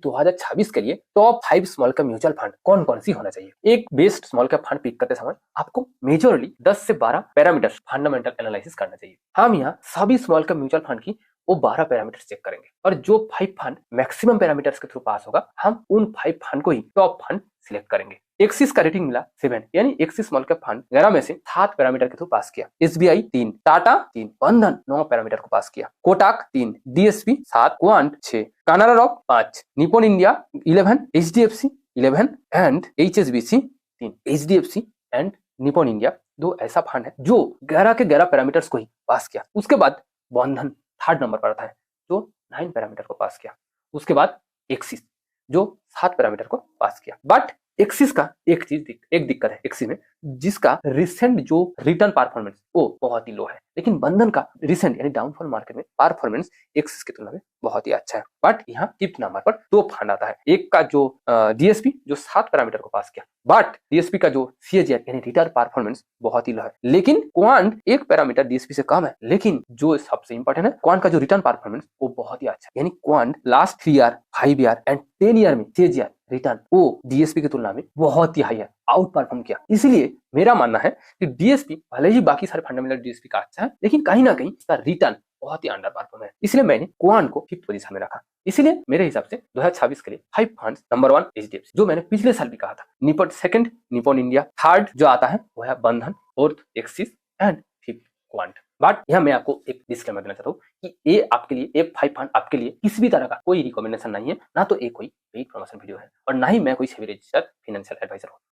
2026 के लिए top 5 small cap mutual fund कौन कौन सी होना चाहिए। एक best small cap fund pick करते समय आपको मेजरली 10 से 12 पैरामीटर्स फंडामेंटल एनालिसिस करना चाहिए। हम यहाँ सभी स्मॉल कैप म्यूचुअल फंड की वो 12 पैरामीटर्स चेक करेंगे और जो 5 फंड मैक्सिमम पैरामीटर्स के थ्रू पास होगा हम उन 5 फंड को ही टॉप फंड सिलेक्ट करेंगे। एक्सिस का रेटिंग मिला 7, यानी एक्सिस स्मॉल कैप फंड 11 में से 7 पैरामीटर के थ्रू पास किया। SBI 3, टाटा 3, बंधन 9 पैरामीटर को पास किया। कोटक 3, DSP 7, क्वांट 6, कानाडा रॉक 5, Nippon India 11, HDFC 11 and HSBC 3। HDFC and Nippon India दो ऐसा फंड है जो 11 के 11 पैरामीटर्स को ही पास किया। उसके बाद बंधन 3rd नंबर पर आता है जो 9 पैरामीटर को पास किया। उसके बाद एक्सिस जो 7 पैरामीटर को पास किया। बट एक्सिस का एक दिक्कत है एक्सिस में, जिसका रिसेंट जो रिटर्न परफॉर्मेंस वो बहुत ही लो है, लेकिन बंधन का रिसेंट यानी डाउनफॉल मार्केट में परफॉर्मेंस एक्सिस की तुलना में बहुत ही अच्छा है। बट यहाँ 5th नंबर पर 2 फंड आता है। एक का जो DSP जो 7 पैरामीटर को पास किया, बट DSP का जो CAGR यानी रिटर्न परफॉर्मेंस बहुत ही लो है। लेकिन क्वांट 1 पैरामीटर DSP से कम है, लेकिन जो सबसे इंपॉर्टेंट है क्वांट का जो रिटर्न परफॉर्मेंस वो बहुत ही अच्छा है। यानी quant last 3 year 5 year and 10 year में CAGR रिटर्न वो DSP की तुलना में बहुत ही हाई है, आउट परफॉर्म किया। इसलिए मेरा मानना है कि DSP भले ही बाकी सारे फंडामेंटल DSP का अच्छा है, लेकिन कहीं ना कहीं इसका रिटर्न बहुत ही अंडर परफॉर्म है। इसलिए मैंने क्वांट को 5th पोजीशन में रखा। इसलिए मेरे हिसाब से 2026 के लिए 5 फंड्स, नंबर 1 HDFC जो मैंने पिछले साल भी कहा था, Nippon 2nd Nippon India, 3rd जो आता है वो है बंधन, 4th axis and 5th quant. But यहाँ मैं आपको एक डिस्क्लेमर देना चाहता हूँ कि ये आपके लिए ये 5 फंड आपके लिए किसी भी तरह का कोई रिकमेंडेशन नहीं है, ना तो एक कोई पेड प्रमोशन वीडियो है और ना ही मैं कोई सेबी रजिस्टर्ड फाइनेंशियल एडवाइजर हूँ।